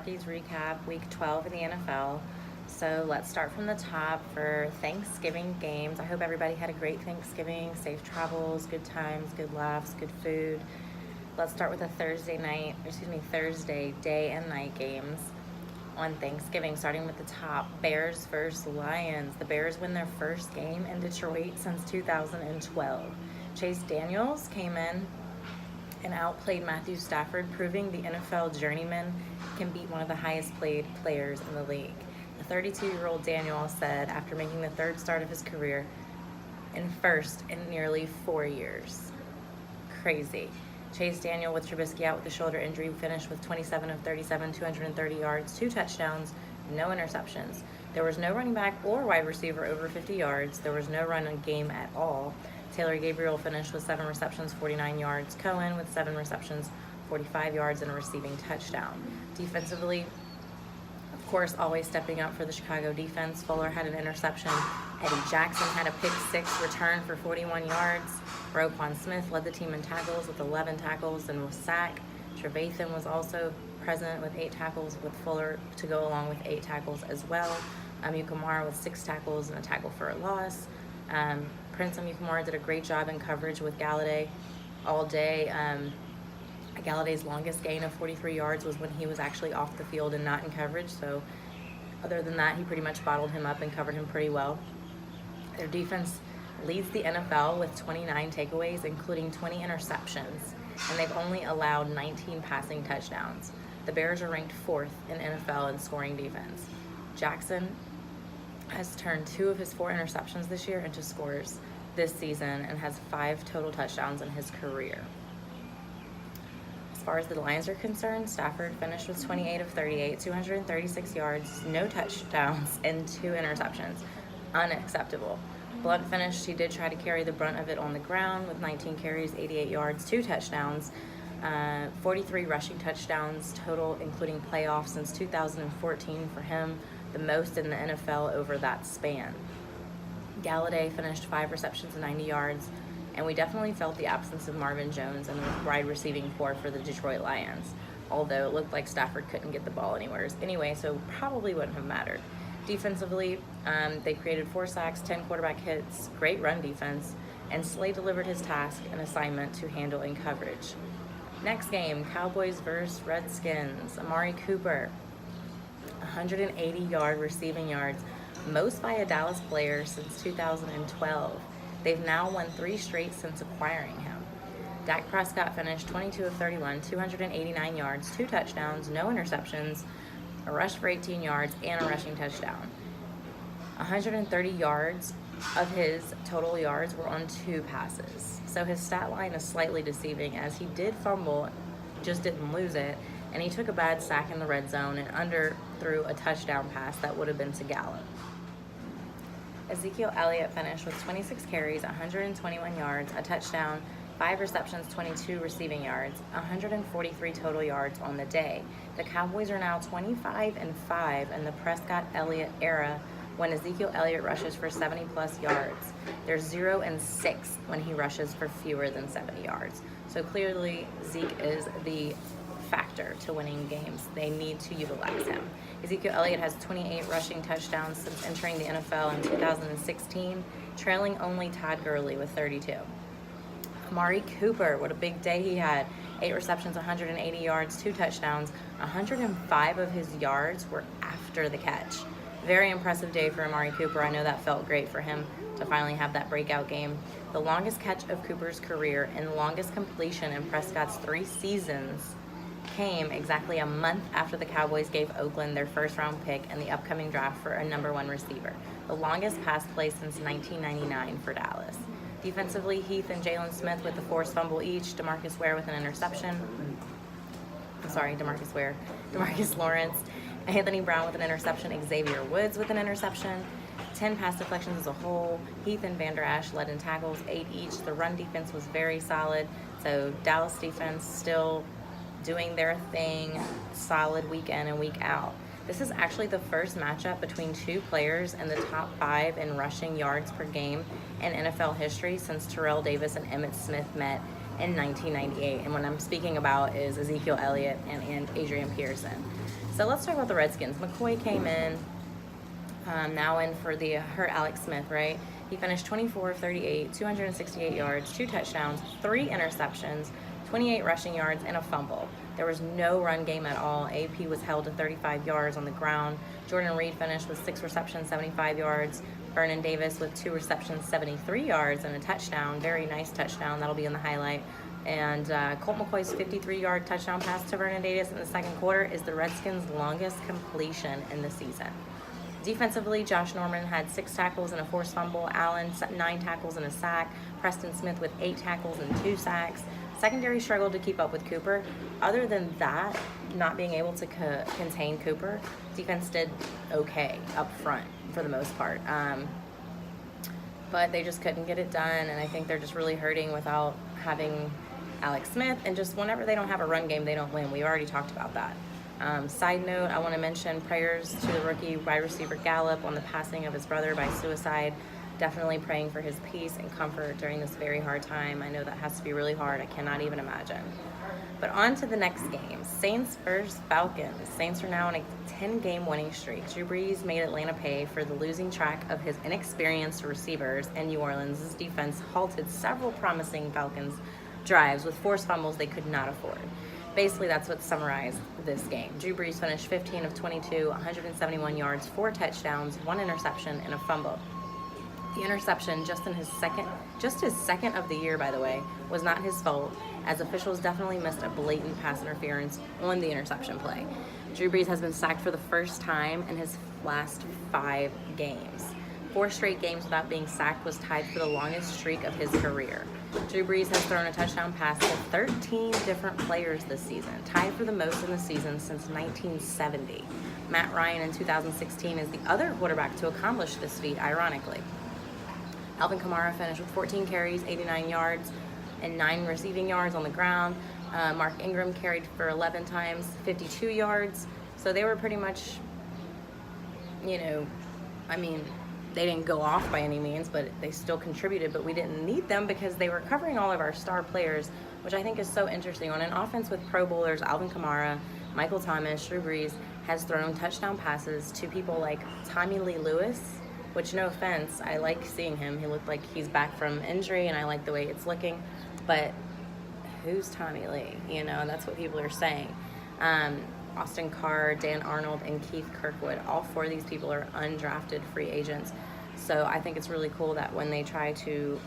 Rockies recap, week 12 in the NFL. So let's start from the top for Thanksgiving games. I hope everybody had a great Thanksgiving, safe travels, good times, good laughs, good food. Let's start with the Thursday day and night games on Thanksgiving, starting with the top. Bears versus Lions. The Bears win their first game in Detroit since 2012. Chase Daniels came in and outplayed Matthew Stafford, proving the NFL journeyman can beat one of the highest paid players in the league. The 32-year-old Daniel said after making the third start of his career and first in nearly 4 years. Crazy. Chase Daniel with Trubisky out with a shoulder injury finished with 27 of 37, 230 yards, 2 touchdowns, no interceptions. There was no running back or wide receiver over 50 yards. There was no run game at all. Taylor Gabriel finished with 7 receptions, 49 yards. Cohen with 7 receptions, 45 yards, and a receiving touchdown. Defensively, of course, always stepping up for the Chicago defense. Fuller had an interception. Eddie Jackson had a pick-6 return for 41 yards. Roquan Smith led the team in tackles with 11 tackles and was sacked. Trevathan was present with 8 tackles, with Fuller to go along with 8 tackles as well. Amukamara with 6 tackles and a tackle for a loss. Prince Amukamara did a great job in coverage with Galladay all day. Galladay's longest gain of 43 yards was when he was actually off the field and not in coverage. So other than that, he pretty much bottled him up and covered him pretty well. Their defense leads the NFL with 29 takeaways, including 20 interceptions, and they've only allowed 19 passing touchdowns. The Bears are ranked 4th in NFL in scoring defense. Jackson has turned 2 of his 4 interceptions this year into scores this season and has 5 total touchdowns in his career. As far as the Lions are concerned, Stafford finished with 28 of 38, 236 yards, no touchdowns, and 2 interceptions. Unacceptable. Blunt finished. He did try to carry the brunt of it on the ground with 19 carries, 88 yards, 2 touchdowns, 43 rushing touchdowns total, including playoffs since 2014 for him, the most in the NFL over that span. Galladay finished 5 receptions and 90 yards, and we definitely felt the absence of Marvin Jones and the wide receiving core for the Detroit Lions, although it looked like Stafford couldn't get the ball anyway, so probably wouldn't have mattered. Defensively, they created 4 sacks, 10 quarterback hits, great run defense, and Slay delivered his task and assignment to handle in coverage. Next game, Cowboys versus Redskins. Amari Cooper, 180 receiving yards, most by a Dallas player since 2012. They've now won 3 straight since acquiring him. Dak Prescott finished 22 of 31, 289 yards, 2 touchdowns, no interceptions, a rush for 18 yards, and a rushing touchdown. 130 yards of his total yards were on 2 passes. So his stat line is slightly deceiving, as he did fumble, just didn't lose it, and he took a bad sack in the red zone and underthrew a touchdown pass that would have been to Gallup. Ezekiel Elliott finished with 26 carries, 121 yards, a touchdown, 5 receptions, 22 receiving yards, 143 total yards on the day. The Cowboys are now 25-5 in the Prescott-Elliott era when Ezekiel Elliott rushes for 70-plus yards. They're 0-6 when he rushes for fewer than 70 yards. So clearly, Zeke is the factor to winning games. They need to utilize him. Ezekiel Elliott has 28 rushing touchdowns since entering the NFL in 2016, trailing only Todd Gurley with 32. Amari Cooper, what a big day he had. 8 receptions, 180 yards, 2 touchdowns. 105 of his yards were after the catch. Very impressive day for Amari Cooper. I know that felt great for him to finally have that breakout game. The longest catch of Cooper's career and the longest completion in Prescott's 3 seasons came exactly a month after the Cowboys gave Oakland their first-round pick in the upcoming draft for a number 1 receiver. The longest pass play since 1999 for Dallas. Defensively, Heath and Jalen Smith with the forced fumble each, Demarcus Lawrence, Anthony Brown with an interception, Xavier Woods with an interception, 10 pass deflections as a whole. Heath and Vander Esch led in tackles, 8 each. The run defense was very solid, so Dallas defense still doing their thing, solid week in and week out. This is actually the first matchup between 2 players in the top 5 in rushing yards per game in NFL history since Terrell Davis and Emmitt Smith met in 1998. And what I'm speaking about is Ezekiel Elliott and Adrian Peterson. So let's talk about the Redskins. McCoy came in, now in for the hurt Alex Smith, right? He finished 24 of 38, 268 yards, 2 touchdowns, 3 interceptions, 28 rushing yards, and a fumble. There was no run game at all. AP was held to 35 yards on the ground. Jordan Reed finished with 6 receptions, 75 yards. Vernon Davis with 2 receptions, 73 yards, and a touchdown. Very nice touchdown. That'll be in the highlight. And Colt McCoy's 53-yard touchdown pass to Vernon Davis in the second quarter is the Redskins' longest completion in the season. Defensively, Josh Norman had 6 tackles and a forced fumble. Allen, 9 tackles and a sack. Preston Smith with 8 tackles and 2 sacks. Secondary struggled to keep up with Cooper. Other than that, not being able to contain Cooper, defense did okay up front for the most part. But they just couldn't get it done, and I think they're just really hurting without having Alex Smith. And just whenever they don't have a run game, they don't win. We already talked about that. Side note, I want to mention prayers to the rookie wide receiver Gallup on the passing of his brother by suicide. Definitely praying for his peace and comfort during this very hard time. I know that has to be really hard. I cannot even imagine. But on to the next game. Saints versus Falcons. Saints are now on a 10-game winning streak. Drew Brees made Atlanta pay for the losing track of his inexperienced receivers, and New Orleans' defense halted several promising Falcons drives with forced fumbles they could not afford. Basically, that's what summarized this game. Drew Brees finished 15 of 22, 171 yards, 4 touchdowns, 1 interception, and a fumble. The interception, just his second of the year, by the way, was not his fault, as officials definitely missed a blatant pass interference on the interception play. Drew Brees has been sacked for the first time in his last 5 games. 4 straight games without being sacked was tied for the longest streak of his career. Drew Brees has thrown a touchdown pass to 13 different players this season, tied for the most in the season since 1970. Matt Ryan in 2016 is the other quarterback to accomplish this feat, ironically. Alvin Kamara finished with 14 carries, 89 yards, and 9 receiving yards on the ground. Mark Ingram carried for 11 times, 52 yards. So they were pretty much, they didn't go off by any means, but they still contributed, but we didn't need them because they were covering all of our star players, which I think is so interesting. On an offense with Pro Bowlers, Alvin Kamara, Michael Thomas, Drew Brees has thrown touchdown passes to people like Tommy Lee Lewis, which, no offense, I like seeing him. He looked like he's back from injury, and I like the way it's looking, but who's Tommy Lee? That's what people are saying. Austin Carr, Dan Arnold, and Keith Kirkwood. All 4 of these people are undrafted free agents. So I think it's really cool that when they try to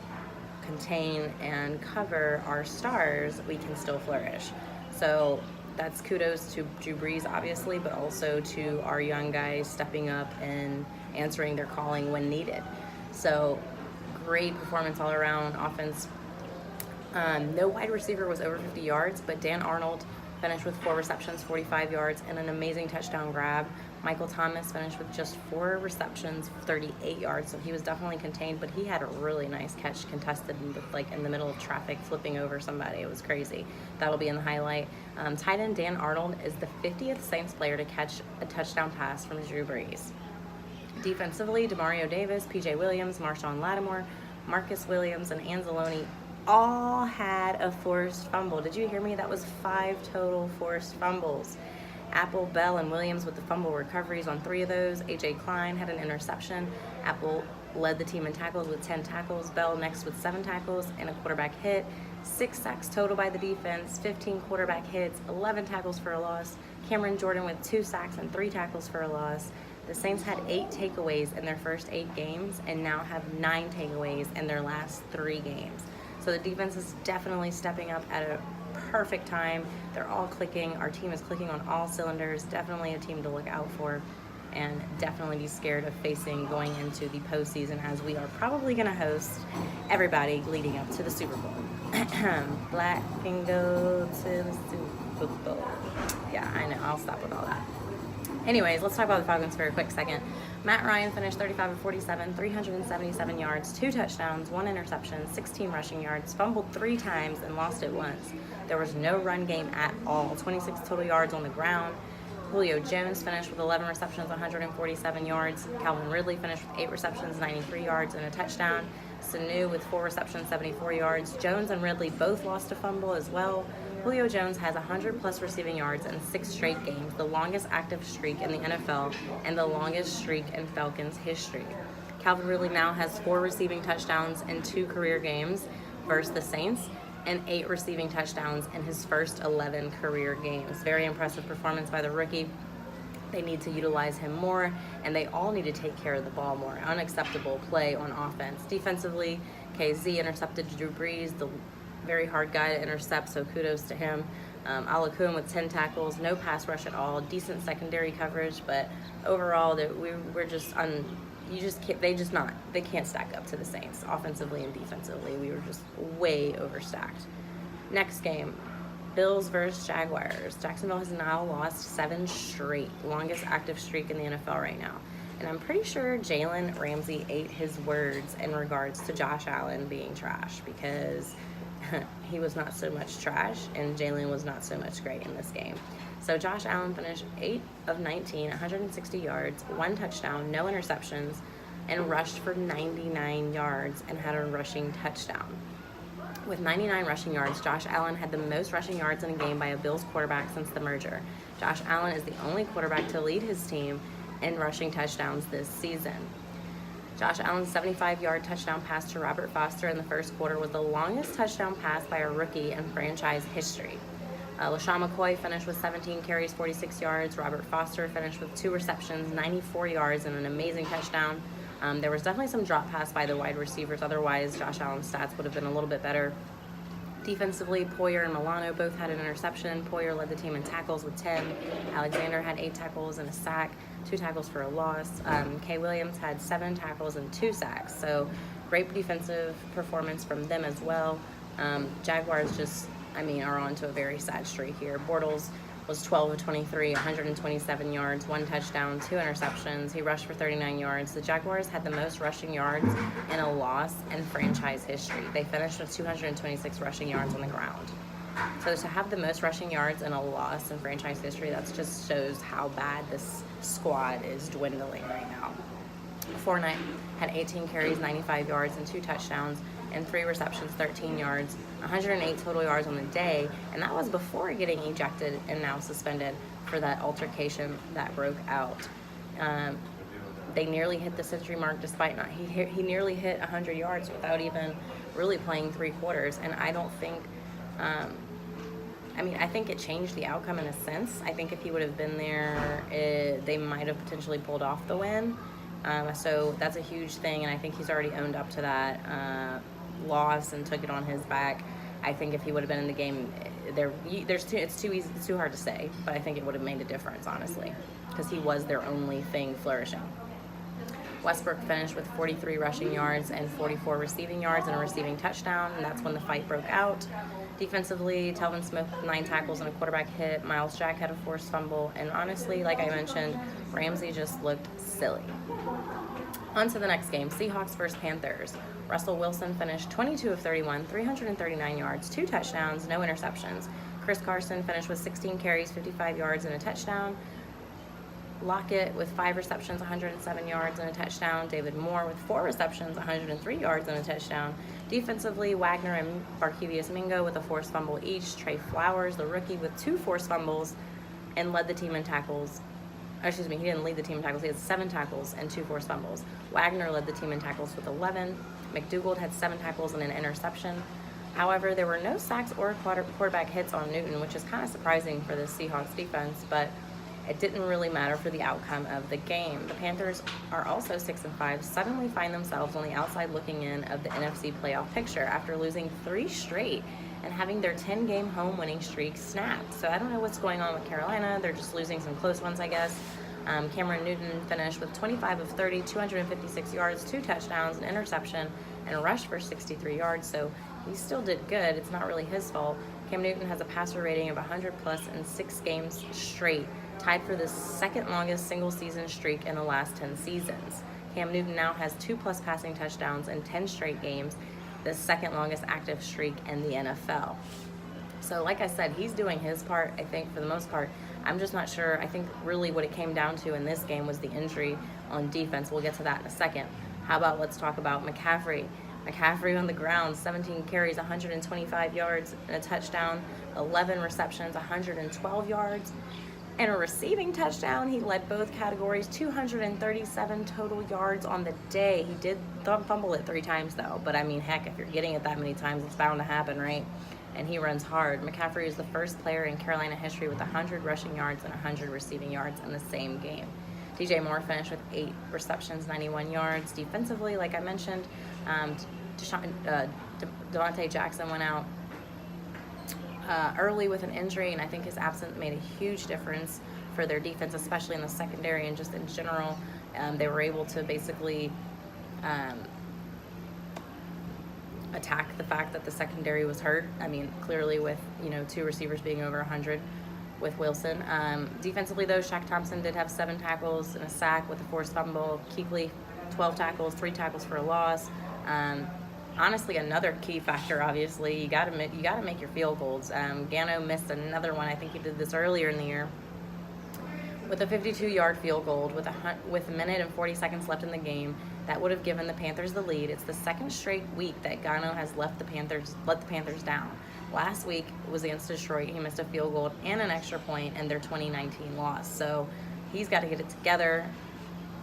contain and cover our stars, we can still flourish. So that's kudos to Drew Brees, obviously, but also to our young guys stepping up and answering their calling when needed. So great performance all around. Offense. No wide receiver was over 50 yards, but Dan Arnold finished with 4 receptions, 45 yards, and an amazing touchdown grab. Michael Thomas finished with just 4 receptions, 38 yards, so he was definitely contained, but he had a really nice catch contested in the middle of traffic, flipping over somebody. It was crazy. That'll be in the highlight. Tight end Dan Arnold is the 50th Saints player to catch a touchdown pass from Drew Brees. Defensively, Demario Davis, P.J. Williams, Marshawn Lattimore, Marcus Williams, and Anzalone all had a forced fumble. Did you hear me? That was 5 total forced fumbles. Apple, Bell, and Williams with the fumble recoveries on 3 of those. A.J. Klein had an interception. Apple led the team in tackles with 10 tackles. Bell next with 7 tackles and a quarterback hit. 6 sacks total by the defense, 15 quarterback hits, 11 tackles for a loss. Cameron Jordan with 2 sacks and 3 tackles for a loss. The Saints had 8 takeaways in their first 8 games and now have 9 takeaways in their last 3 games. So the defense is definitely stepping up at a perfect time. They're all clicking. Our team is clicking on all cylinders. Definitely a team to look out for, and definitely be scared of facing going into the postseason, as we are probably going to host everybody leading up to the Super Bowl. Black can go to the Super Bowl. Yeah, I know. I'll stop with all that. Anyways, let's talk about the Falcons for a quick second. Matt Ryan finished 35 of 47, 377 yards, 2 touchdowns, 1 interception, 16 rushing yards, fumbled 3 times, and lost it once. There was no run game at all. 26 total yards on the ground. Julio Jones finished with 11 receptions, 147 yards. Calvin Ridley finished with 8 receptions, 93 yards, and a touchdown. Sanu with 4 receptions, 74 yards. Jones and Ridley both lost a fumble as well. Julio Jones has 100-plus receiving yards in 6 straight games, the longest active streak in the NFL and the longest streak in Falcons history. Calvin Ridley now has 4 receiving touchdowns in 2 career games versus the Saints, and 8 receiving touchdowns in his first 11 career games. Very impressive performance by the rookie. They need to utilize him more, and they all need to take care of the ball more. Unacceptable play on offense. Defensively, KZ intercepted Drew Brees, the very hard guy to intercept, so kudos to him. Alakun with 10 tackles, no pass rush at all, decent secondary coverage, but overall, we're just they can't stack up to the Saints offensively and defensively. We were just way overstacked. Next game, Bills versus Jaguars. Jacksonville has now lost 7 straight, longest active streak in the NFL right now. And I'm pretty sure Jalen Ramsey ate his words in regards to Josh Allen being trash, because he was not so much trash and Jalen was not so much great in this game. So Josh Allen finished 8 of 19, 160 yards, 1 touchdown, no interceptions, and rushed for 99 yards and had a rushing touchdown. With 99 rushing yards, Josh Allen had the most rushing yards in a game by a Bills quarterback since the merger. Josh Allen is the only quarterback to lead his team in rushing touchdowns this season. Josh Allen's 75-yard touchdown pass to Robert Foster in the first quarter was the longest touchdown pass by a rookie in franchise history. LaShawn McCoy finished with 17 carries, 46 yards. Robert Foster finished with 2 receptions, 94 yards, and an amazing touchdown. There was definitely some drop pass by the wide receivers. Otherwise, Josh Allen's stats would have been a little bit better. Defensively, Poyer and Milano both had an interception. Poyer led the team in tackles with 10. Alexander had 8 tackles and a sack, 2 tackles for a loss. Kay Williams had 7 tackles and 2 sacks. So great defensive performance from them as well. Jaguars are on to a very sad streak here. Bortles was 12 of 23, 127 yards, 1 touchdown, 2 interceptions. He rushed for 39 yards. The Jaguars had the most rushing yards in a loss in franchise history. They finished with 226 rushing yards on the ground. So to have the most rushing yards in a loss in franchise history, that just shows how bad this squad is dwindling right now. Fournette had 18 carries, 95 yards, and 2 touchdowns, and 3 receptions, 13 yards, 108 total yards on the day, and that was before getting ejected and now suspended for that altercation that broke out. They nearly hit the century mark despite not. He nearly hit 100 yards without even really playing 3 quarters, and I don't think. I think it changed the outcome in a sense. I think if he would have been there, they might have potentially pulled off the win. So that's a huge thing, and I think he's already owned up to that loss and took it on his back. I think if he would have been in the game, it's too hard to say, but I think it would have made a difference, honestly, because he was their only thing flourishing. Westbrook finished with 43 rushing yards and 44 receiving yards and a receiving touchdown, and that's when the fight broke out. Defensively, Telvin Smith with 9 tackles and a quarterback hit. Miles Jack had a forced fumble, and honestly, like I mentioned, Ramsey just looked silly. On to the next game, Seahawks versus Panthers. Russell Wilson finished 22 of 31, 339 yards, 2 touchdowns, no interceptions. Chris Carson finished with 16 carries, 55 yards, and a touchdown. Lockett with 5 receptions, 107 yards, and a touchdown. David Moore with 4 receptions, 103 yards, and a touchdown. Defensively, Wagner and Barkevius Mingo with a forced fumble each. Trey Flowers, the rookie, with 2 forced fumbles and led the team in tackles. He didn't lead the team in tackles. He had 7 tackles and 2 forced fumbles. Wagner led the team in tackles with 11. McDougald had 7 tackles and an interception. However, there were no sacks or quarterback hits on Newton, which is kind of surprising for the Seahawks defense, but it didn't really matter for the outcome of the game. The Panthers are also 6-5, suddenly find themselves on the outside looking in of the NFC playoff picture after losing 3 straight and having their 10-game home winning streak snapped. So I don't know what's going on with Carolina. They're just losing some close ones, I guess. Cameron Newton finished with 25 of 30, 256 yards, 2 touchdowns, an interception, and a rush for 63 yards. So he still did good. It's not really his fault. Cam Newton has a passer rating of 100+ in 6 games straight, tied for the second longest single season streak in the last 10 seasons. Cam Newton now has 2+ passing touchdowns in 10 straight games, the second longest active streak in the NFL. So like I said, he's doing his part, I think, for the most part. I'm just not sure. I think really what it came down to in this game was the injury on defense. We'll get to that in a second. How about let's talk about McCaffrey. McCaffrey on the ground, 17 carries, 125 yards and a touchdown, 11 receptions, 112 yards, and a receiving touchdown. He led both categories, 237 total yards on the day. He did fumble it 3 times though, but I mean, heck, if you're getting it that many times, it's bound to happen, right? And he runs hard. McCaffrey is the first player in Carolina history with 100 rushing yards and 100 receiving yards in the same game. DJ Moore finished with 8 receptions, 91 yards. Defensively, like I mentioned, Devontae Jackson went out early with an injury, and I think his absence made a huge difference for their defense, especially in the secondary and just in general. They were able to basically attack the fact that the secondary was hurt. I mean, clearly with 2 receivers being over 100 with Wilson. Defensively though, Shaq Thompson did have 7 tackles and a sack with a forced fumble. Kuechly, 12 tackles, 3 tackles for a loss. Honestly, another key factor, obviously, you gotta make your field goals. Gano missed another one. I think he did this earlier in the year with a 52-yard field goal with a minute and 40 seconds left in the game. That would have given the Panthers the lead. It's the 2nd straight week that Gano has let the Panthers down. Last week was against Detroit. He missed a field goal and an extra point in their 2019 loss. So he's got to get it together.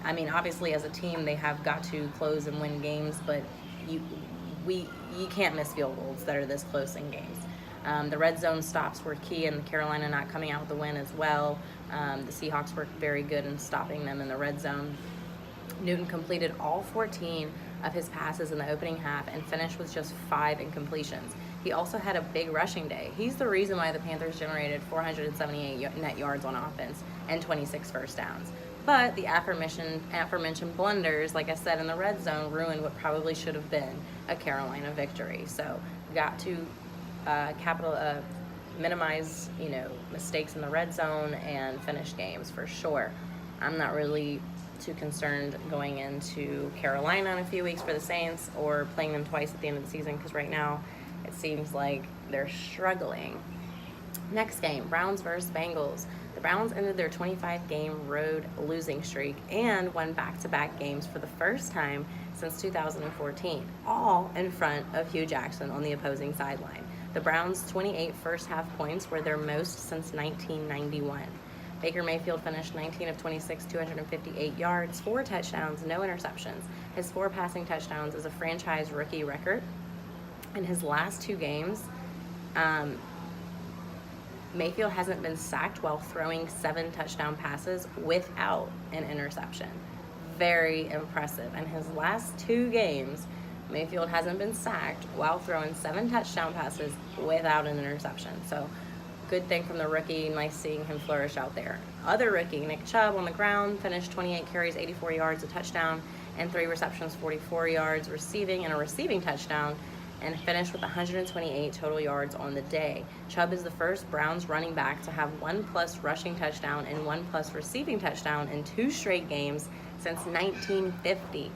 I mean, obviously, as a team, they have got to close and win games, but you can't miss field goals that are this close in games. The red zone stops were key, and Carolina not coming out with the win as well. The Seahawks were very good in stopping them in the red zone. Newton completed all 14 of his passes in the opening half and finished with just 5 incompletions. He also had a big rushing day. He's the reason why the Panthers generated 478 net yards on offense and 26 first downs. But the aforementioned blunders, like I said, in the red zone ruined what probably should have been a Carolina victory. So got to minimize mistakes in the red zone and finish games for sure. I'm not really too concerned going into Carolina in a few weeks for the Saints or playing them twice at the end of the season, because right now it seems like they're struggling. Next game, Browns versus Bengals. The Browns ended their 25-game road losing streak and won back-to-back games for the first time since 2014, all in front of Hugh Jackson on the opposing sideline. The Browns' 28 first-half points were their most since 1991. Baker Mayfield finished 19 of 26, 258 yards, 4 touchdowns, no interceptions. His 4 passing touchdowns is a franchise rookie record. In his last 2 games, Mayfield hasn't been sacked while throwing 7 touchdown passes without an interception. Very impressive. In his last 2 games, Mayfield hasn't been sacked while throwing 7 touchdown passes without an interception. So good thing from the rookie. Nice seeing him flourish out there. Other rookie, Nick Chubb, on the ground, finished 28 carries, 84 yards, a touchdown, and 3 receptions, 44 yards receiving, and a receiving touchdown, and finished with 128 total yards on the day. Chubb is the first Browns running back to have 1+ rushing touchdown and 1+ receiving touchdown in 2 straight games since 1950.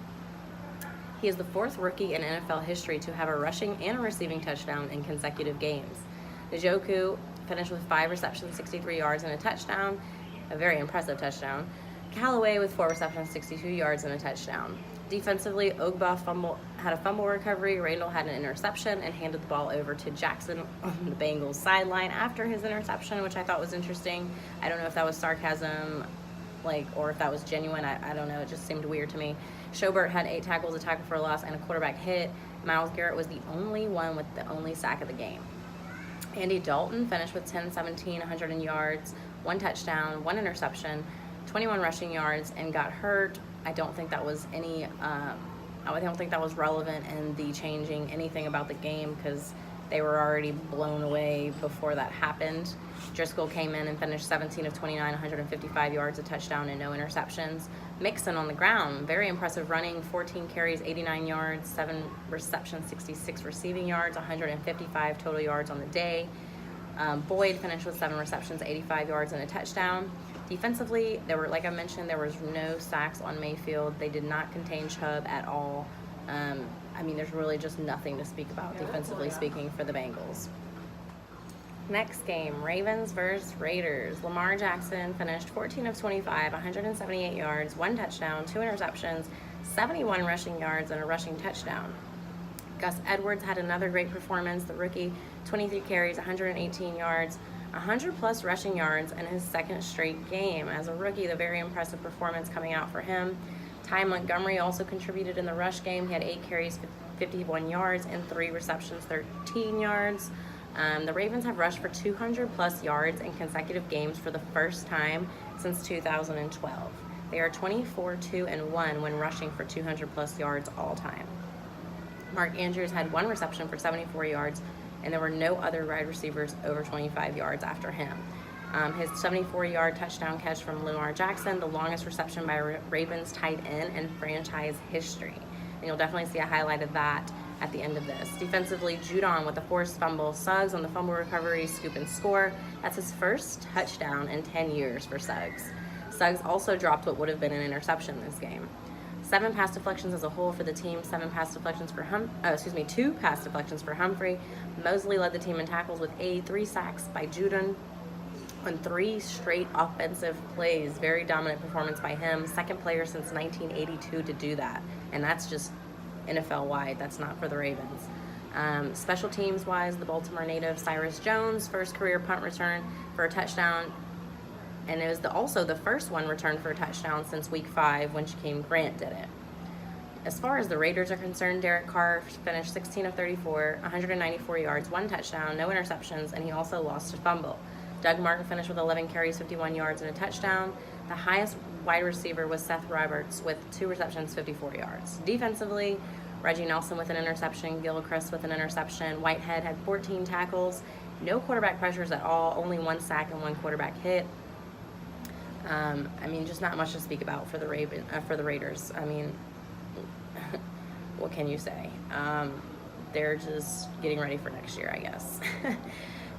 He is the 4th rookie in NFL history to have a rushing and a receiving touchdown in consecutive games. Njoku finished with 5 receptions, 63 yards, and a touchdown, a very impressive touchdown. Callaway with 4 receptions, 62 yards, and a touchdown. Defensively, Ogba had a fumble recovery, Randall had an interception, and handed the ball over to Jackson on the Bengals sideline after his interception, which I thought was interesting. I don't know if that was sarcasm, or if that was genuine. I don't know. It just seemed weird to me. Schobert had 8 tackles, a tackle for a loss, and a quarterback hit. Myles Garrett was the only one with the only sack of the game. Andy Dalton finished with 10-17, 100 yards, 1 touchdown, 1 interception, 21 rushing yards, and got hurt. I don't think that was I don't think that was relevant in the changing anything about the game, because they were already blown away before that happened. Driscoll came in and finished 17 of 29, 155 yards, a touchdown, and no interceptions. Mixon on the ground, very impressive running, 14 carries, 89 yards, 7 receptions, 66 receiving yards, 155 total yards on the day. Boyd finished with 7 receptions, 85 yards, and a touchdown. Defensively, like I mentioned, there was no sacks on Mayfield. They did not contain Chubb at all. There's really just nothing to speak about defensively speaking for the Bengals. Next game, Ravens versus Raiders. Lamar Jackson finished 14 of 25, 178 yards, 1 touchdown, 2 interceptions, 71 rushing yards, and a rushing touchdown. Gus Edwards had another great performance. The rookie, 23 carries, 118 yards, 100-plus rushing yards in his second straight game. As a rookie, the very impressive performance coming out for him. Ty Montgomery also contributed in the rush game. He had 8 carries, 51 yards, and 3 receptions, 13 yards. The Ravens have rushed for 200-plus yards in consecutive games for the first time since 2012. They are 24-2-1 when rushing for 200-plus yards all time. Mark Andrews had 1 reception for 74 yards, and there were no other wide receivers over 25 yards after him. His 74-yard touchdown catch from Lamar Jackson, the longest reception by a Ravens tight end in franchise history. And you'll definitely see a highlight of that at the end of this. Defensively, Judon with a forced fumble. Suggs on the fumble recovery, scoop and score. That's his first touchdown in 10 years for Suggs. Suggs also dropped what would have been an interception this game. 7 pass deflections as a whole for the team. 2 pass deflections for Humphrey. Mosley led the team in tackles with 3 sacks by Judon on 3 straight offensive plays. Very dominant performance by him. Second player since 1982 to do that, and that's just NFL wide. That's not for the Ravens. Special teams wise, the Baltimore native Cyrus Jones, first career punt return for a touchdown. And it was also the first one returned for a touchdown since week 5 when Shaquem Grant did it. As far as the Raiders are concerned, Derek Carr finished 16 of 34, 194 yards, 1 touchdown, no interceptions, and he also lost a fumble. Doug Martin finished with 11 carries, 51 yards, and a touchdown. The highest wide receiver was Seth Roberts with 2 receptions, 54 yards. Defensively, Reggie Nelson with an interception, Gilchrist with an interception. Whitehead had 14 tackles, no quarterback pressures at all, only 1 sack and 1 quarterback hit. Just not much to speak about for the Raiders. What can you say? They're just getting ready for next year, I guess.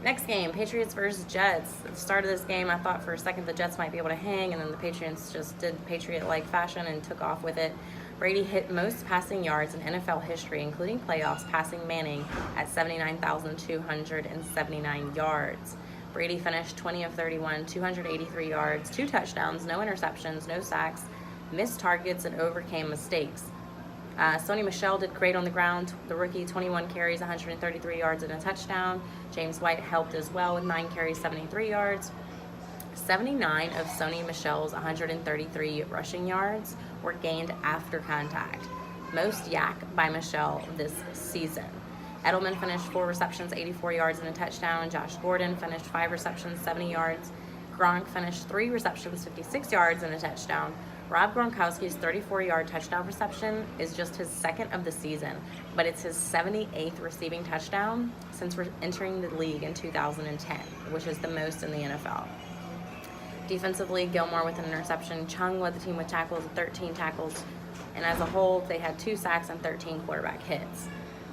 Next game, Patriots versus Jets. At the start of this game, I thought for a second the Jets might be able to hang, and then the Patriots just did Patriot-like fashion and took off with it. Brady hit most passing yards in NFL history, including playoffs, passing Manning at 79,279 yards. Brady finished 20 of 31, 283 yards, 2 touchdowns, no interceptions, no sacks, missed targets, and overcame mistakes. Sony Michel did great on the ground. The rookie, 21 carries, 133 yards, and a touchdown. James White helped as well with 9 carries, 73 yards. 79 of Sony Michel's 133 rushing yards were gained after contact. Most yak by Michel this season. Edelman finished 4 receptions, 84 yards, and a touchdown. Josh Gordon finished 5 receptions, 70 yards. Gronk finished 3 receptions, 56 yards, and a touchdown. Rob Gronkowski's 34-yard touchdown reception is just his 2nd of the season, but it's his 78th receiving touchdown since entering the league in 2010, which is the most in the NFL. Defensively, Gilmore with an interception. Chung led the team with tackles, 13 tackles, and as a whole, they had 2 sacks and 13 quarterback hits.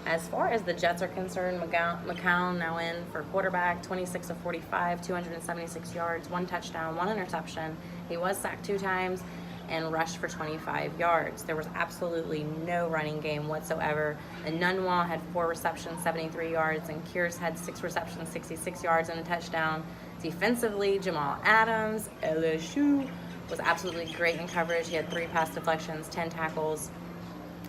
As far as the Jets are concerned, McCown now in for quarterback, 26 of 45, 276 yards, 1 touchdown, 1 interception. He was sacked 2 times and rushed for 25 yards. There was absolutely no running game whatsoever. And Nunwa had 4 receptions, 73 yards, and Kearse had 6 receptions, 66 yards, and a touchdown. Defensively, Jamal Adams, LSU, was absolutely great in coverage. He had 3 pass deflections, 10 tackles.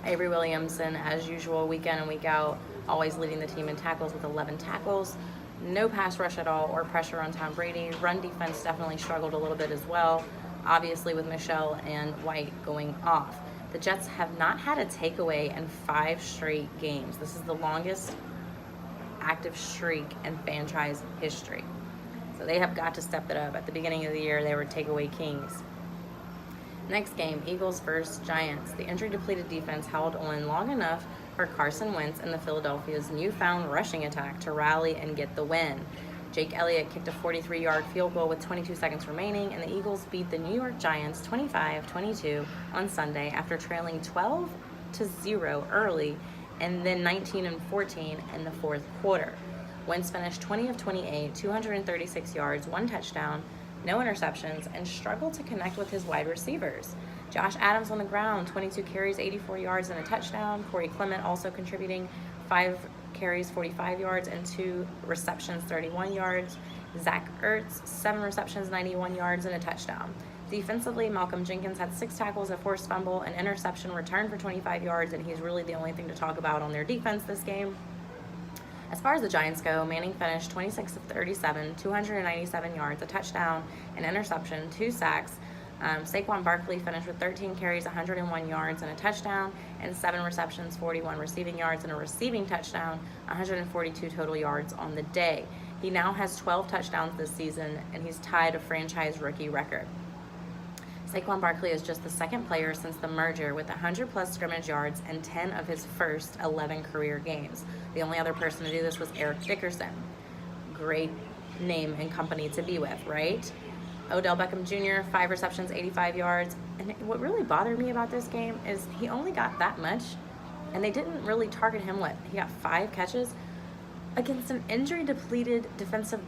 Avery Williamson, as usual, week in and week out, always leading the team in tackles with 11 tackles. No pass rush at all or pressure on Tom Brady. Run defense definitely struggled a little bit as well, obviously with Michel and White going off. The Jets have not had a takeaway in 5 straight games. This is the longest active streak in franchise history. So they have got to step it up. At the beginning of the year, they were takeaway kings. Next game, Eagles versus Giants. The injury-depleted defense held on long enough for Carson Wentz and the Philadelphia's newfound rushing attack to rally and get the win. Jake Elliott kicked a 43-yard field goal with 22 seconds remaining, and the Eagles beat the New York Giants 25-22 on Sunday after trailing 12-0 early and then 19-14 in the 4th quarter. Wentz finished 20 of 28, 236 yards, 1 touchdown, no interceptions, and struggled to connect with his wide receivers. Josh Adams on the ground, 22 carries, 84 yards, and a touchdown. Corey Clement also contributing 5 carries, 45 yards, and 2 receptions, 31 yards. Zach Ertz, 7 receptions, 91 yards, and a touchdown. Defensively, Malcolm Jenkins had 6 tackles, a forced fumble, an interception, return for 25 yards, and he's really the only thing to talk about on their defense this game. As far as the Giants go, Manning finished 26 of 37, 297 yards, a touchdown, an interception, 2 sacks. Saquon Barkley finished with 13 carries, 101 yards, and a touchdown, and 7 receptions, 41 receiving yards, and a receiving touchdown, 142 total yards on the day. He now has 12 touchdowns this season, and he's tied a franchise rookie record. Saquon Barkley is just the second player since the merger with 100-plus scrimmage yards and 10 of his first 11 career games. The only other person to do this was Eric Dickerson. Great name and company to be with, right? Odell Beckham Jr., 5 receptions, 85 yards. And what really bothered me about this game is he only got that much, and they didn't really target him with. He got 5 catches against an injury-depleted defensive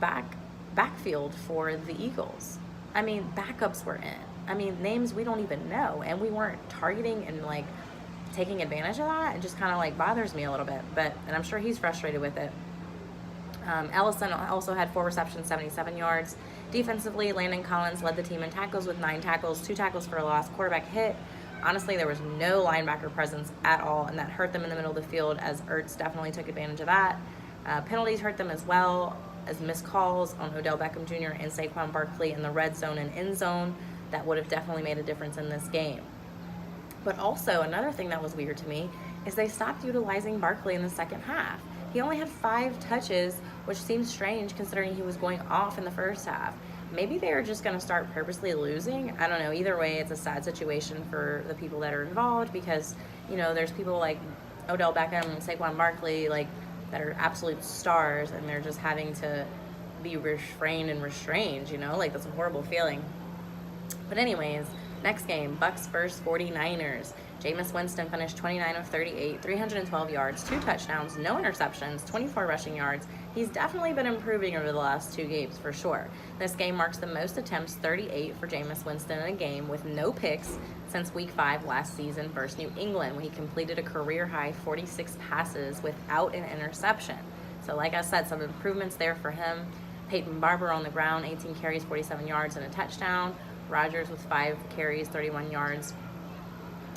backfield for the Eagles. I mean, backups were in. I mean, names we don't even know, and we weren't targeting and like taking advantage of that. It just kind of like bothers me a little bit, and I'm sure he's frustrated with it. Ellison also had 4 receptions, 77 yards. Defensively, Landon Collins led the team in tackles with 9 tackles, 2 tackles for a loss, quarterback hit. Honestly, there was no linebacker presence at all, and that hurt them in the middle of the field, as Ertz definitely took advantage of that. Penalties hurt them as well, as missed calls on Odell Beckham Jr. and Saquon Barkley in the red zone and end zone. That would have definitely made a difference in this game. But also, another thing that was weird to me is they stopped utilizing Barkley in the second half. He only had 5 touches, which seems strange considering he was going off in the first half. Maybe they are just going to start purposely losing. I don't know. Either way, it's a sad situation for the people that are involved because, you know, there's people like Odell Beckham and Saquon Barkley, like, that are absolute stars, and they're just having to be restrained, you know? Like, that's a horrible feeling. But anyways, next game, Bucs vs. 49ers. Jameis Winston finished 29 of 38, 312 yards, 2 touchdowns, no interceptions, 24 rushing yards. He's definitely been improving over the last 2 games for sure. This game marks the most attempts, 38 for Jameis Winston in a game with no picks since Week 5 last season versus New England, when he completed a career-high 46 passes without an interception. So like I said, some improvements there for him. Peyton Barber on the ground, 18 carries, 47 yards, and a touchdown. Rodgers with 5 carries, 31 yards,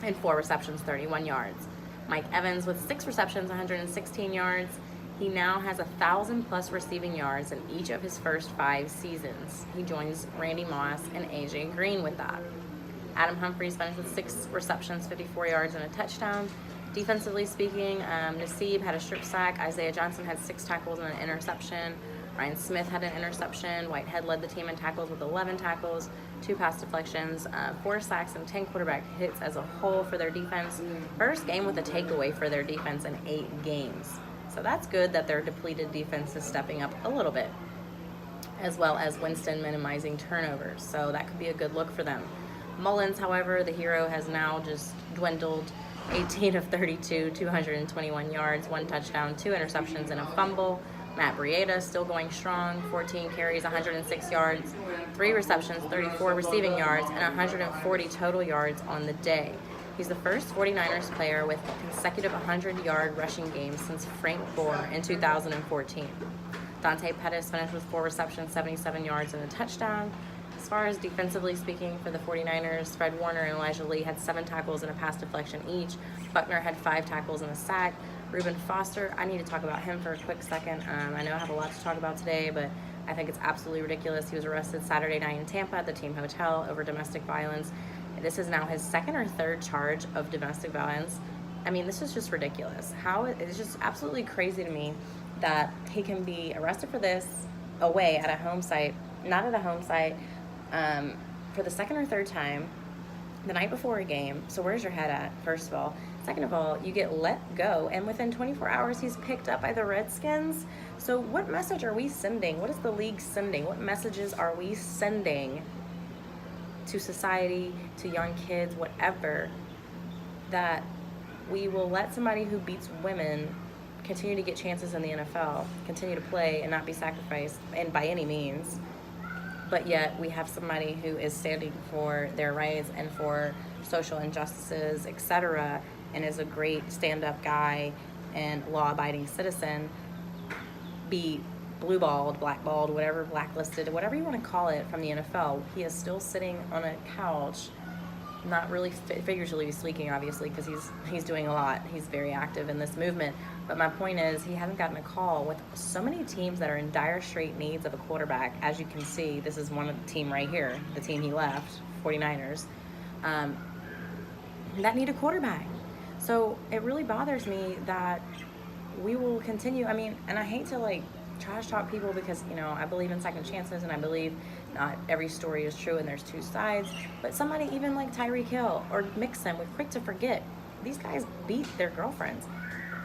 and 4 receptions, 31 yards. Mike Evans with 6 receptions, 116 yards. He now has 1,000-plus receiving yards in each of his first 5 seasons. He joins Randy Moss and A.J. Green with that. Adam Humphries finished with 6 receptions, 54 yards, and a touchdown. Defensively speaking, Nassib had a strip sack. Isaiah Johnson had 6 tackles and an interception. Ryan Smith had an interception. Whitehead led the team in tackles with 11 tackles, 2 pass deflections, 4 sacks, and 10 quarterback hits as a whole for their defense. First game with a takeaway for their defense in 8 games. So that's good that their depleted defense is stepping up a little bit, as well as Winston minimizing turnovers. So that could be a good look for them. Mullins, however, the hero, has now just dwindled. 18 of 32, 221 yards, 1 touchdown, 2 interceptions, and a fumble. Matt Breida still going strong, 14 carries, 106 yards, 3 receptions, 34 receiving yards, and 140 total yards on the day. He's the first 49ers player with consecutive 100-yard rushing games since Frank Gore in 2014. Dante Pettis finished with 4 receptions, 77 yards, and a touchdown. As far as defensively speaking for the 49ers, Fred Warner and Elijah Lee had 7 tackles and a pass deflection each. Buckner had 5 tackles and a sack. Reuben Foster, I need to talk about him for a quick second. I know I have a lot to talk about today, but I think it's absolutely ridiculous. He was arrested Saturday night in Tampa at the team hotel over domestic violence. This is now his 2nd or 3rd charge of domestic violence. I mean, this is just ridiculous. It's just absolutely crazy to me that he can be arrested for this away at a home site, not at a home site, for the 2nd or 3rd time the night before a game. So where's your head at, first of all? Second of all, you get let go, and within 24 hours, he's picked up by the Redskins. So what message are we sending? What is the league sending? What messages are we sending to society, to young kids, whatever, that we will let somebody who beats women continue to get chances in the NFL, continue to play and not be sacrificed, and by any means, but yet we have somebody who is standing for their rights and for social injustices, etc., and is a great stand-up guy and law-abiding citizen, be blue-balled, blackballed, whatever, blacklisted, whatever you want to call it, from the NFL. He is still sitting on a couch, not really figuratively speaking, obviously, because he's doing a lot. He's very active in this movement. But my point is, he hasn't gotten a call with so many teams that are in dire straight needs of a quarterback. As you can see, this is one of the team right here, the team he left, 49ers, that need a quarterback. So it really bothers me that we will continue. I mean, and I hate to like trash talk people because, you know, I believe in second chances and I believe not every story is true and there's two sides. But somebody even like Tyreek Hill or Mixon, we're quick to forget. These guys beat their girlfriends.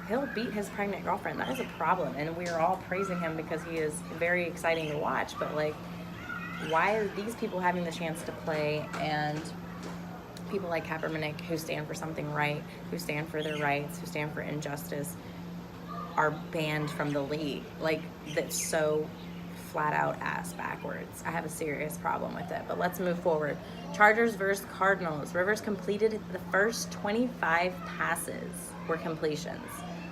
He'll beat his pregnant girlfriend. That is a problem. And we are all praising him because he is very exciting to watch. But like, why are these people having the chance to play, and people like Kaepernick, who stand for something right, who stand for their rights, who stand for injustice, are banned from the league? Like, that's so flat out ass backwards. I have a serious problem with it. But let's move forward. Chargers versus Cardinals. Rivers completed the first 25 passes were completions.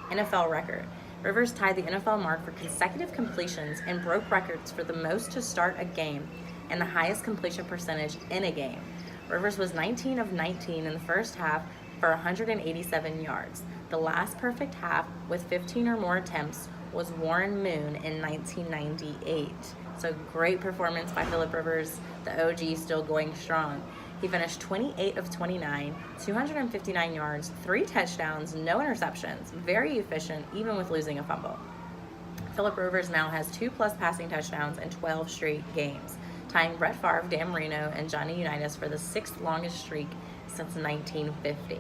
NFL record. Rivers tied the NFL mark for consecutive completions and broke records for the most to start a game and the highest completion percentage in a game. Rivers was 19 of 19 in the first half for 187 yards. The last perfect half with 15 or more attempts was Warren Moon in 1998. So great performance by Phillip Rivers, the OG still going strong. He finished 28 of 29, 259 yards, 3 touchdowns, no interceptions. Very efficient, even with losing a fumble. Phillip Rivers now has 2+ passing touchdowns in 12 straight games, tying Brett Favre, Dan Marino, and Johnny Unitas for the 6th longest streak since 1950.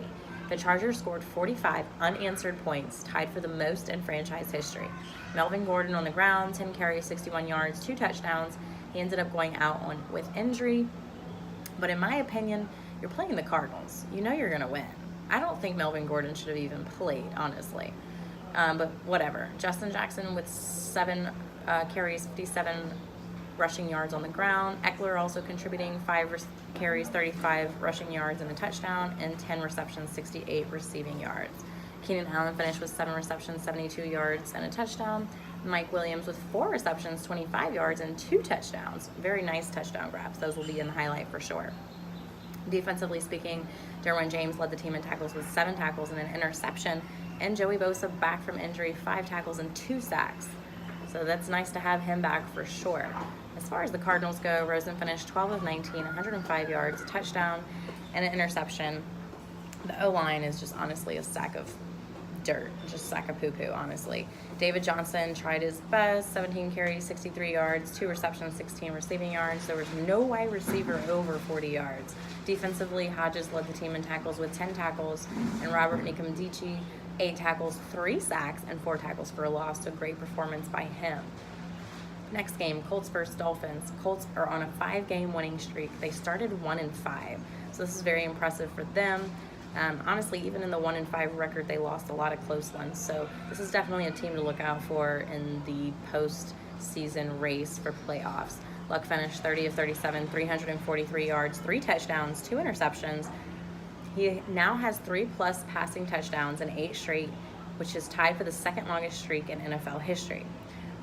The Chargers scored 45 unanswered points, tied for the most in franchise history. Melvin Gordon on the ground, 10 carries, 61 yards, 2 touchdowns. He ended up going out with injury. But in my opinion, you're playing the Cardinals. You know you're going to win. I don't think Melvin Gordon should have even played, honestly. But whatever. Justin Jackson with 7 carries, 57 rushing yards on the ground. Eckler also contributing 5 carries, 35 rushing yards and a touchdown, and 10 receptions, 68 receiving yards. Keenan Allen finished with 7 receptions, 72 yards and a touchdown. Mike Williams with 4 receptions, 25 yards and 2 touchdowns. Very nice touchdown grabs. Those will be in the highlight for sure. Defensively speaking, Derwin James led the team in tackles with 7 tackles and an interception, and Joey Bosa back from injury, 5 tackles and 2 sacks. So that's nice to have him back for sure. As far as the Cardinals go, Rosen finished 12 of 19, 105 yards, a touchdown, and an interception. The O-line is just honestly a sack of dirt, just a sack of poo-poo, honestly. David Johnson tried his best, 17 carries, 63 yards, 2 receptions, 16 receiving yards. There was no wide receiver over 40 yards. Defensively, Hodges led the team in tackles with 10 tackles, and Robert Nikomdici, 8 tackles, 3 sacks, and 4 tackles for a loss. So great performance by him. Next game, Colts versus Dolphins. Colts are on a 5-game winning streak. They started 1-5, so this is very impressive for them. Honestly, even in the 1-5 record, they lost a lot of close ones. So this is definitely a team to look out for in the post-season race for playoffs. Luck finished 30 of 37, 343 yards, 3 touchdowns, 2 interceptions. He now has 3+ passing touchdowns in 8 straight, which is tied for the 2nd longest streak in NFL history.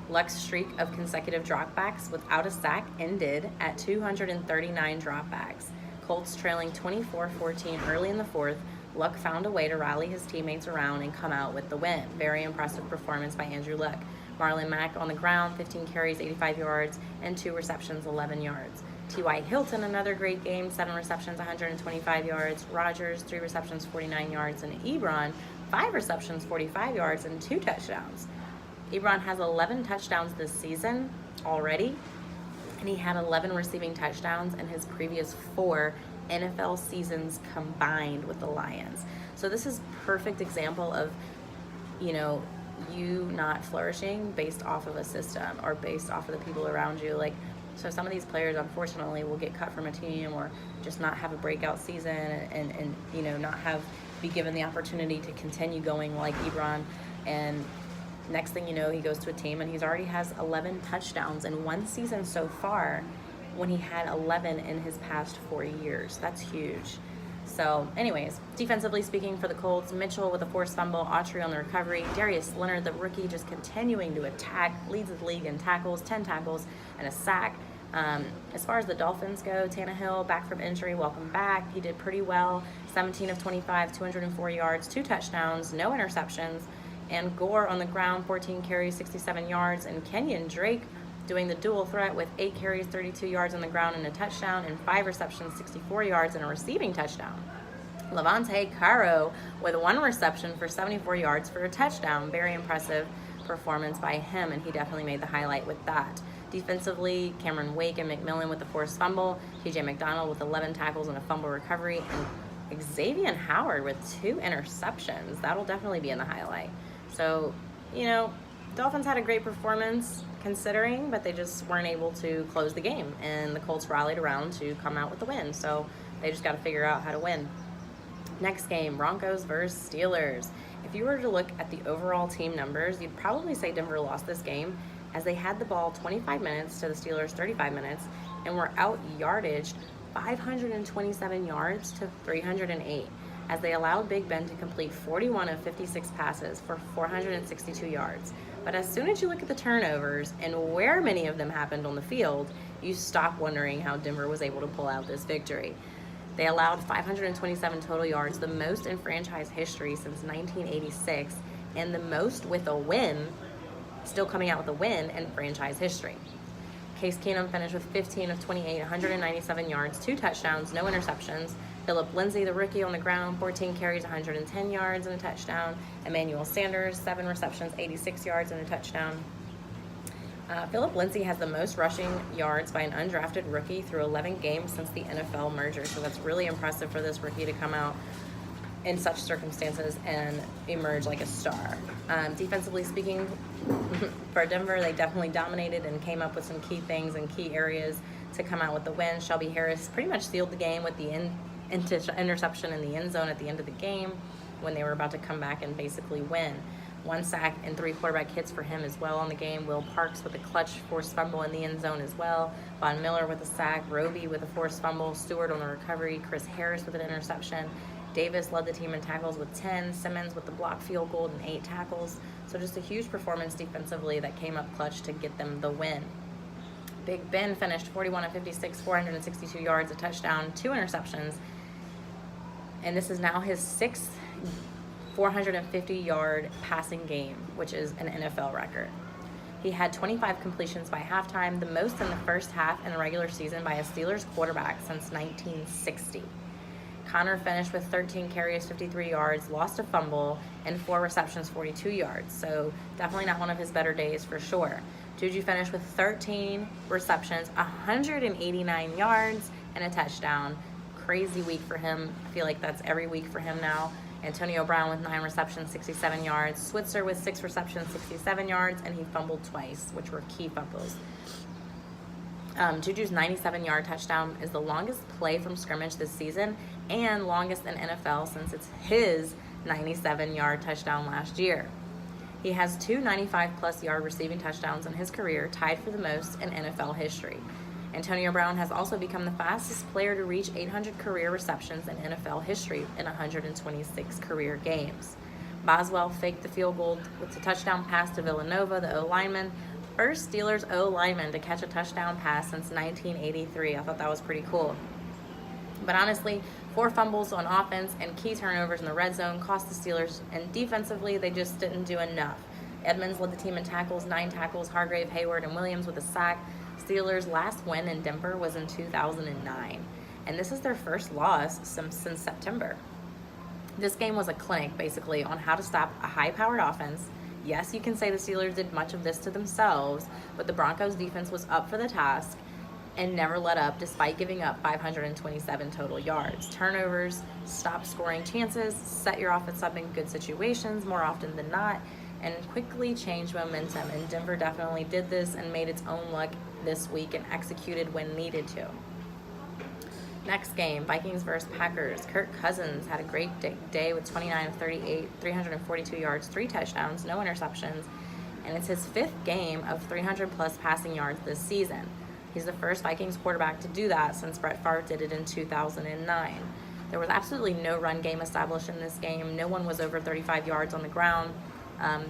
Luck's streak of consecutive dropbacks without a sack ended at 239 dropbacks. Colts trailing 24-14 early in the 4th, Luck found a way to rally his teammates around and come out with the win. Very impressive performance by Andrew Luck. Marlon Mack on the ground, 15 carries, 85 yards, and 2 receptions, 11 yards. T.Y. Hilton, another great game, 7 receptions, 125 yards. Rodgers, 3 receptions, 49 yards. And Ebron, 5 receptions, 45 yards, and 2 touchdowns. Ebron has 11 touchdowns this season already, and he had 11 receiving touchdowns in his previous 4 NFL seasons combined with the Lions. So this is perfect example of, you not flourishing based off of a system or based off of the people around you. Like, so some of these players, unfortunately, will get cut from a team or just not have a breakout season and not be given the opportunity to continue going like Ebron. And next thing you know, he goes to a team and he's already has 11 touchdowns in one season so far when he had 11 in his past 4 years. That's huge. So anyways, defensively speaking for the Colts, Mitchell with a forced fumble, Autry on the recovery, Darius Leonard, the rookie, just continuing to attack, leads the league in tackles, 10 tackles and a sack. As far as the Dolphins go, Tannehill, back from injury, welcome back. He did pretty well, 17 of 25, 204 yards, 2 touchdowns, no interceptions. And Gore on the ground, 14 carries, 67 yards. And Kenyon Drake doing the dual threat with 8 carries, 32 yards on the ground and a touchdown, and 5 receptions, 64 yards and a receiving touchdown. Levante Caro with 1 reception for 74 yards for a touchdown. Very impressive performance by him, and he definitely made the highlight with that. Defensively, Cameron Wake and McMillan with the forced fumble, TJ McDonald with 11 tackles and a fumble recovery, and Xavier Howard with 2 interceptions. That'll definitely be in the highlight. So, Dolphins had a great performance considering, but they just weren't able to close the game, and the Colts rallied around to come out with the win. So they just got to figure out how to win. Next game, Broncos versus Steelers. If you were to look at the overall team numbers, you'd probably say Denver lost this game, as they had the ball 25 minutes to the Steelers 35 minutes and were out yardaged 527 yards to 308, as they allowed Big Ben to complete 41 of 56 passes for 462 yards. But as soon as you look at the turnovers and where many of them happened on the field, you stop wondering how Denver was able to pull out this victory. They allowed 527 total yards, the most in franchise history since 1986, and the most with a win, still coming out with a win in franchise history. Case Keenum finished with 15 of 28, 197 yards, 2 touchdowns, no interceptions. Philip Lindsay, the rookie, on the ground, 14 carries, 110 yards and a touchdown. Emmanuel Sanders, 7 receptions, 86 yards and a touchdown. Philip Lindsay has the most rushing yards by an undrafted rookie through 11 games since the NFL merger, so that's really impressive for this rookie to come out in such circumstances and emerge like a star. Defensively speaking, for Denver, they definitely dominated and came up with some key things and key areas to come out with the win. Shelby Harris pretty much sealed the game with the interception in the end zone at the end of the game when they were about to come back and basically win. 1 sack and 3 quarterback hits for him as well on the game. Will Parks with a clutch forced fumble in the end zone as well. Von Miller with a sack. Roby with a forced fumble. Stewart on the recovery. Chris Harris with an interception. Davis led the team in tackles with 10. Simmons with the blocked field goal and 8 tackles. So just a huge performance defensively that came up clutch to get them the win. Big Ben finished 41 of 56, 462 yards, a touchdown, 2 interceptions. And this is now his 6th 450-yard passing game, which is an NFL record. He had 25 completions by halftime, the most in the first half in the regular season by a Steelers quarterback since 1960. Connor finished with 13 carries, 53 yards, lost a fumble, and 4 receptions, 42 yards. So definitely not one of his better days for sure. Juju finished with 13 receptions, 189 yards, and a touchdown. Crazy week for him. I feel like that's every week for him now. Antonio Brown with 9 receptions, 67 yards. Switzer with 6 receptions, 67 yards, and he fumbled twice, which were key fumbles. Juju's 97-yard touchdown is the longest play from scrimmage this season and longest in NFL since it's his 97-yard touchdown last year. He has 2 95-plus yard receiving touchdowns in his career, tied for the most in NFL history. Antonio Brown has also become the fastest player to reach 800 career receptions in NFL history in 126 career games. Boswell faked the field goal with a touchdown pass to Villanova, the O-lineman. First Steelers O-lineman to catch a touchdown pass since 1983. I thought that was pretty cool. But honestly, 4 fumbles on offense and key turnovers in the red zone cost the Steelers, and defensively, they just didn't do enough. Edmonds led the team in tackles, 9 tackles, Hargrave, Hayward, and Williams with a sack. Steelers' last win in Denver was in 2009, and this is their first loss since September. This game was a clinic, basically, on how to stop a high-powered offense. Yes, you can say the Steelers did much of this to themselves, but the Broncos' defense was up for the task and never let up despite giving up 527 total yards. Turnovers, stop scoring chances, set your offense up in good situations more often than not, and quickly change momentum. And Denver definitely did this and made its own luck this week and executed when needed to. Next game, Vikings versus Packers. Kirk Cousins had a great day with 29 of 38, 342 yards, 3 touchdowns, no interceptions, and it's his 5th game of 300-plus passing yards this season. He's the first Vikings quarterback to do that since Brett Favre did it in 2009. There was absolutely no run game established in this game. No one was over 35 yards on the ground.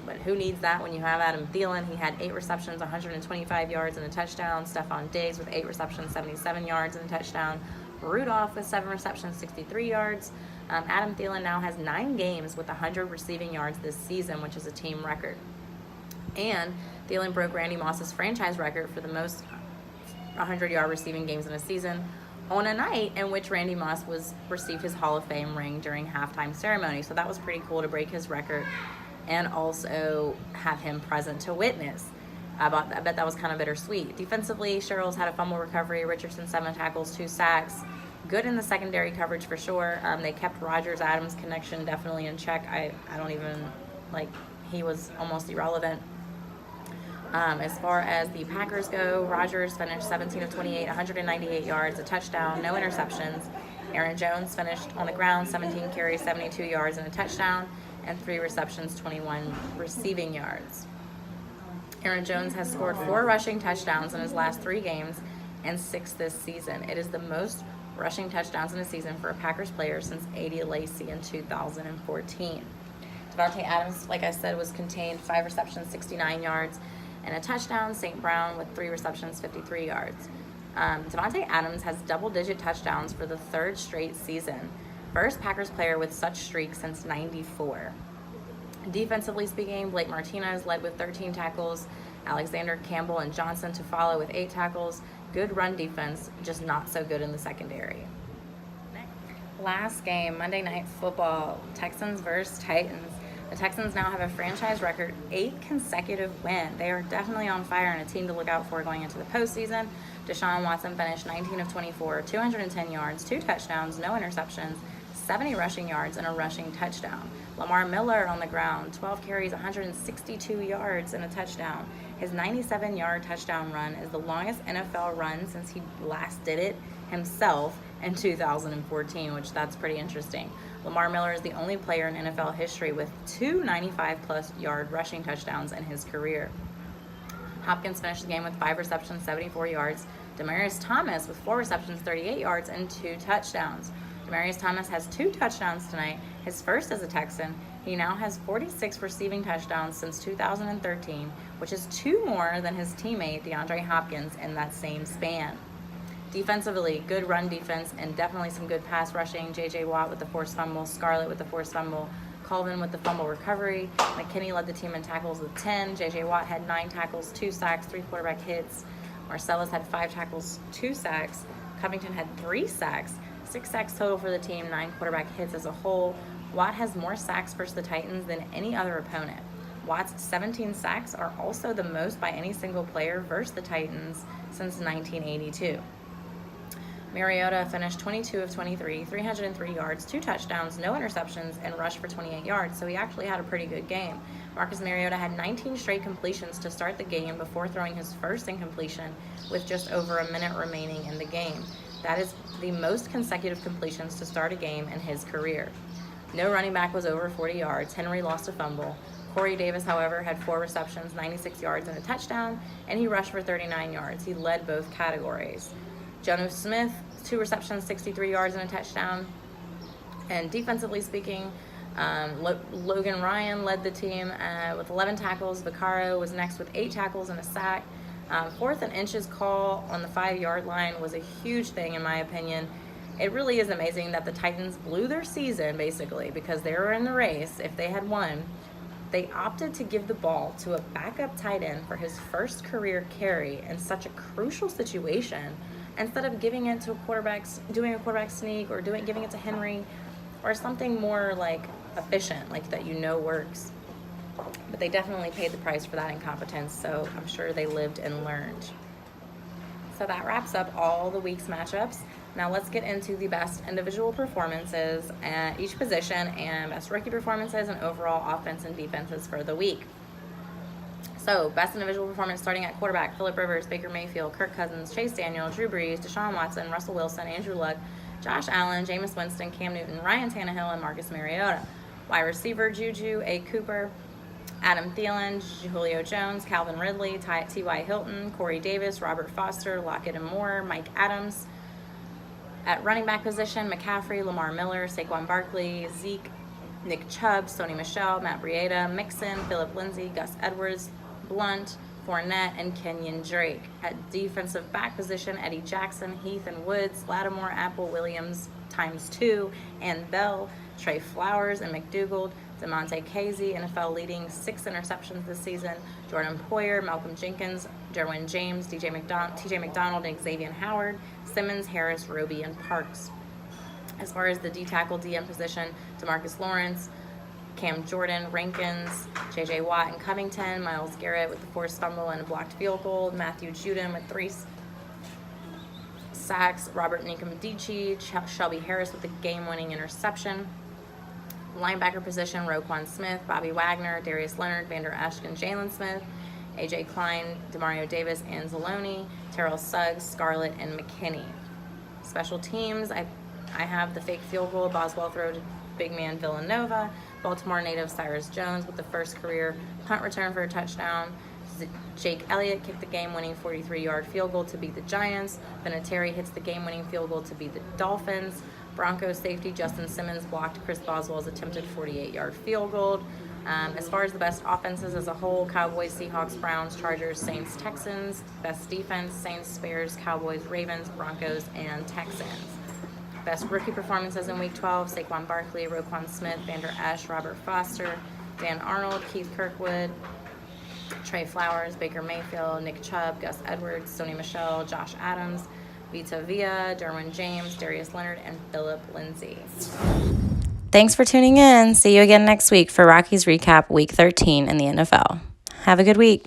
But who needs that when you have Adam Thielen? He had 8 receptions, 125 yards and a touchdown. Stephon Diggs with 8 receptions, 77 yards and a touchdown. Rudolph with 7 receptions, 63 yards. Adam Thielen now has 9 games with 100 receiving yards this season, which is a team record. And Thielen broke Randy Moss's franchise record for the most 100-yard receiving games in a season on a night in which Randy Moss received his Hall of Fame ring during halftime ceremony. So that was pretty cool to break his record and also have him present to witness. I bet that was kind of bittersweet. Defensively, Sherrills had a fumble recovery, Richardson 7 tackles, 2 sacks. Good in the secondary coverage for sure. They kept Rodgers-Adams connection definitely in check. I don't even, he was almost irrelevant. As far as the Packers go, Rodgers finished 17 of 28, 198 yards, a touchdown, no interceptions. Aaron Jones finished on the ground, 17 carries, 72 yards, and a touchdown, and 3 receptions, 21 receiving yards. Aaron Jones has scored 4 rushing touchdowns in his last 3 games and 6 this season. It is the most rushing touchdowns in a season for a Packers player since Eddie Lacy in 2014. Davante Adams, like I said, was contained, 5 receptions, 69 yards, and a touchdown. St. Brown with 3 receptions, 53 yards. Davante Adams has double-digit touchdowns for the 3rd straight season. First Packers player with such streak since '94. Defensively speaking, Blake Martinez led with 13 tackles. Alexander, Campbell, and Johnson to follow with 8 tackles. Good run defense, just not so good in the secondary. Last game, Monday Night Football, Texans versus Titans. The Texans now have a franchise record 8 consecutive wins. They are definitely on fire and a team to look out for going into the postseason. Deshaun Watson finished 19 of 24, 210 yards, 2 touchdowns, no interceptions, 70 rushing yards, and a rushing touchdown. Lamar Miller on the ground, 12 carries, 162 yards, and a touchdown. His 97-yard touchdown run is the longest NFL run since he last did it himself in 2014, which that's pretty interesting. Lamar Miller is the only player in NFL history with 2 95-plus yard rushing touchdowns in his career. Hopkins finished the game with 5 receptions, 74 yards. Demaryius Thomas with 4 receptions, 38 yards, and 2 touchdowns. Demaryius Thomas has 2 touchdowns tonight, his first as a Texan. He now has 46 receiving touchdowns since 2013, which is 2 more than his teammate DeAndre Hopkins in that same span. Defensively, good run defense and definitely some good pass rushing. J.J. Watt with the forced fumble, Scarlett with the forced fumble, Colvin with the fumble recovery. McKinney led the team in tackles with 10. J.J. Watt had 9 tackles, 2 sacks, 3 quarterback hits. Marcellus had 5 tackles, 2 sacks. Covington had 3 sacks, 6 sacks total for the team, 9 quarterback hits as a whole. Watt has more sacks versus the Titans than any other opponent. Watt's 17 sacks are also the most by any single player versus the Titans since 1982. Mariota finished 22 of 23, 303 yards, 2 touchdowns, no interceptions, and rushed for 28 yards, so he actually had a pretty good game. Marcus Mariota had 19 straight completions to start the game before throwing his first incompletion with just over a minute remaining in the game. That is the most consecutive completions to start a game in his career. No running back was over 40 yards. Henry lost a fumble. Corey Davis, however, had 4 receptions, 96 yards, and a touchdown, and he rushed for 39 yards. He led both categories. Jonnu Smith, 2 receptions, 63 yards, and a touchdown. And defensively speaking, Logan Ryan led the team with 11 tackles. Vaccaro was next with 8 tackles and a sack. 4th and inches call on the 5-yard line was a huge thing in my opinion. It really is amazing that the Titans blew their season basically because they were in the race. If they had won, they opted to give the ball to a backup tight end for his first career carry in such a crucial situation instead of giving it to doing a quarterback sneak or giving it to Henry or something more like efficient, like that works. But they definitely paid the price for that incompetence, so I'm sure they lived and learned. So that wraps up all the week's matchups. Now let's get into the best individual performances at each position and best rookie performances and overall offense and defenses for the week. So best individual performance starting at quarterback: Phillip Rivers, Baker Mayfield, Kirk Cousins, Chase Daniel, Drew Brees, Deshaun Watson, Russell Wilson, Andrew Luck, Josh Allen, Jameis Winston, Cam Newton, Ryan Tannehill, and Marcus Mariota. Wide receiver: Juju, A. Cooper, Adam Thielen, Julio Jones, Calvin Ridley, T.Y. Hilton, Corey Davis, Robert Foster, Lockett and Moore, Mike Adams, At running back position, McCaffrey, Lamar Miller, Saquon Barkley, Zeke, Nick Chubb, Sony Michel, Matt Breida, Mixon, Phillip Lindsay, Gus Edwards, Blunt, Fournette, and Kenyon Drake. At defensive back position, Eddie Jackson, Heath and Woods, Lattimore, Apple, Williams ×2, and Bell, Trey Flowers, and McDougald, DeMonte Casey, NFL leading 6 interceptions this season, Jordan Poyer, Malcolm Jenkins, Derwin James, TJ McDonald, and Xavier Howard, Simmons, Harris, Roby, and Parks. As far as the D-tackle DM position, DeMarcus Lawrence, Cam Jordan, Rankins, J.J. Watt, and Covington, Myles Garrett with the forced fumble and a blocked field goal, Matthew Judon with 3 sacks, Robert Nkemdiche, Shelby Harris with the game-winning interception. Linebacker position, Roquan Smith, Bobby Wagner, Darius Leonard, Vander Esch, and Jalen Smith, A.J. Klein, Demario Davis, and Anzalone, Terrell Suggs, Scarlett, and McKinney. Special teams, I have the fake field goal, Boswell throw to big man Villanova, Baltimore native Cyrus Jones with the first career punt return for a touchdown, Jake Elliott kicked the game-winning 43-yard field goal to beat the Giants, Vinatieri hits the game-winning field goal to beat the Dolphins, Broncos safety Justin Simmons blocked Chris Boswell's attempted 48-yard field goal. As far as the best offenses as a whole, Cowboys, Seahawks, Browns, Chargers, Saints, Texans. Best defense, Saints, Bears, Cowboys, Ravens, Broncos, and Texans. Best rookie performances in Week 12, Saquon Barkley, Roquan Smith, Vander Esch, Robert Foster, Dan Arnold, Keith Kirkwood, Trey Flowers, Baker Mayfield, Nick Chubb, Gus Edwards, Sony Michel, Josh Adams, Vita Vea, Derwin James, Darius Leonard, and Phillip Lindsay. Thanks for tuning in. See you again next week for Rocky's Recap Week 13 in the NFL. Have a good week.